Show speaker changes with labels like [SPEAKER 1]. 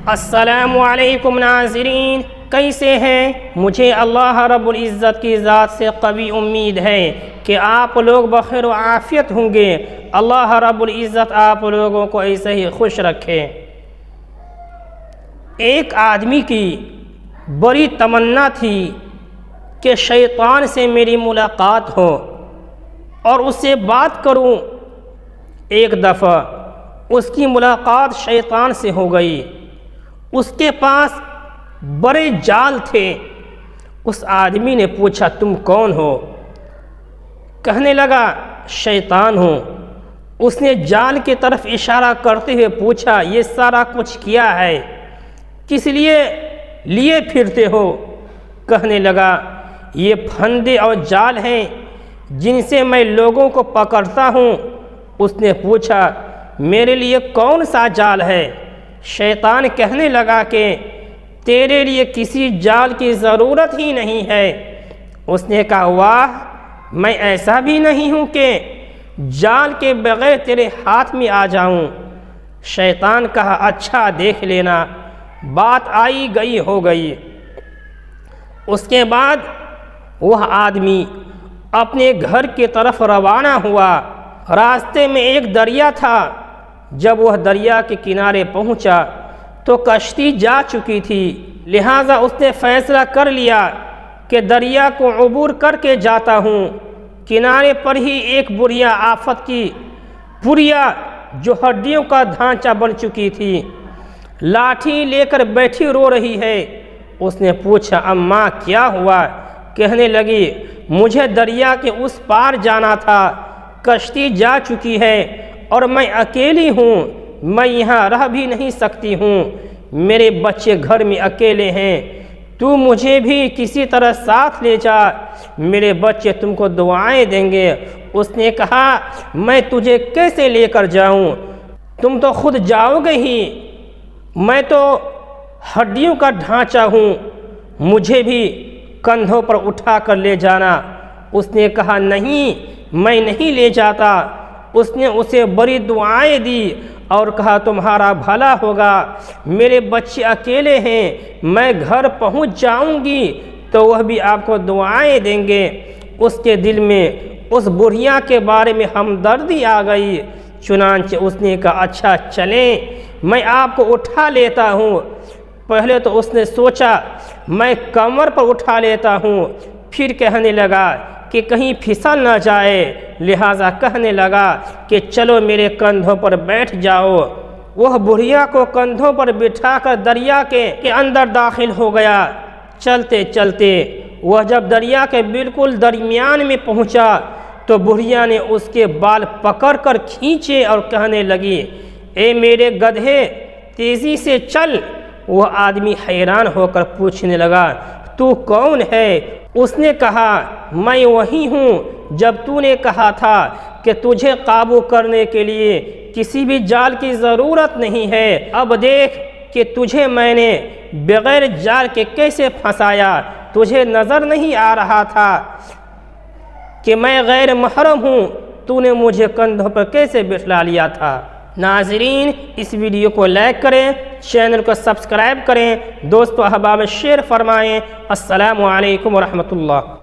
[SPEAKER 1] السلام علیکم ناظرین، کیسے ہیں؟ مجھے اللہ رب العزت کی ذات سے قوی امید ہے کہ آپ لوگ بخیر و عافیت ہوں گے۔ اللہ رب العزت آپ لوگوں کو ایسے ہی خوش رکھے۔ ایک آدمی کی بڑی تمنا تھی کہ شیطان سے میری ملاقات ہو اور اس سے بات کروں۔ ایک دفعہ اس کی ملاقات شیطان سے ہو گئی۔ اس کے پاس بڑے جال تھے۔ اس آدمی نے پوچھا، تم کون ہو؟ کہنے لگا، شیطان ہوں۔ اس نے جال کی طرف اشارہ کرتے ہوئے پوچھا، یہ سارا کچھ کیا ہے؟ کس لیے پھرتے ہو؟ کہنے لگا، یہ پھندے اور جال ہیں جن سے میں لوگوں کو پکڑتا ہوں۔ اس نے پوچھا، میرے لیے کون سا جال ہے؟ شیطان کہنے لگا کہ تیرے لیے کسی جال کی ضرورت ہی نہیں ہے۔ اس نے کہا، واہ، میں ایسا بھی نہیں ہوں کہ جال کے بغیر تیرے ہاتھ میں آ جاؤں۔ شیطان کہا، اچھا دیکھ لینا۔ بات آئی گئی ہو گئی۔ اس کے بعد وہ آدمی اپنے گھر کی طرف روانہ ہوا۔ راستے میں ایک دریا تھا۔ جب وہ دریا کے کنارے پہنچا تو کشتی جا چکی تھی، لہٰذا اس نے فیصلہ کر لیا کہ دریا کو عبور کر کے جاتا ہوں۔ کنارے پر ہی ایک بڑھیا آفت کی بڑھیا جو ہڈیوں کا ڈھانچہ بن چکی تھی، لاٹھی لے کر بیٹھی رو رہی ہے۔ اس نے پوچھا، اماں کیا ہوا؟ کہنے لگی، مجھے دریا کے اس پار جانا تھا، کشتی جا چکی ہے اور میں اکیلی ہوں، میں یہاں رہ بھی نہیں سکتی ہوں، میرے بچے گھر میں اکیلے ہیں، تو مجھے بھی کسی طرح ساتھ لے جا، میرے بچے تم کو دعائیں دیں گے۔ اس نے کہا، میں تجھے کیسے لے کر جاؤں؟ تم تو خود جاؤ گے ہی، میں تو ہڈیوں کا ڈھانچہ ہوں، مجھے بھی کندھوں پر اٹھا کر لے جانا۔ اس نے کہا، نہیں، میں نہیں لے جاتا۔ اس نے اسے بڑی دعائیں دی اور کہا، تمہارا بھلا ہوگا، میرے بچے اکیلے ہیں، میں گھر پہنچ جاؤں گی تو وہ بھی آپ کو دعائیں دیں گے۔ اس کے دل میں اس بڑھیا کے بارے میں ہمدردی آ گئی، چنانچہ اس نے کہا، اچھا چلیں، میں آپ کو اٹھا لیتا ہوں۔ پہلے تو اس نے سوچا میں کمر پر اٹھا لیتا ہوں، پھر کہنے لگا کہ کہیں پھسل نہ جائے، لہٰذا کہنے لگا کہ چلو میرے کندھوں پر بیٹھ جاؤ۔ وہ بڑھیا کو کندھوں پر بٹھا کر دریا کے اندر داخل ہو گیا۔ چلتے چلتے وہ جب دریا کے بالکل درمیان میں پہنچا تو بڑھیا نے اس کے بال پکڑ کر کھینچے اور کہنے لگی، اے میرے گدھے، تیزی سے چل۔ وہ آدمی حیران ہو کر پوچھنے لگا، تو کون ہے؟ اس نے کہا، میں وہی ہوں جب تو نے کہا تھا کہ تجھے قابو کرنے کے لیے کسی بھی جال کی ضرورت نہیں ہے۔ اب دیکھ کہ تجھے میں نے بغیر جال کے کیسے پھنسایا۔ تجھے نظر نہیں آ رہا تھا کہ میں غیر محرم ہوں، تو نے مجھے کندھوں پر کیسے بٹھلا لیا تھا۔ ناظرین، اس ویڈیو کو لائک کریں، چینل کو سبسکرائب کریں، دوستو احباب شیئر فرمائیں۔ السلام علیکم ورحمۃ اللہ۔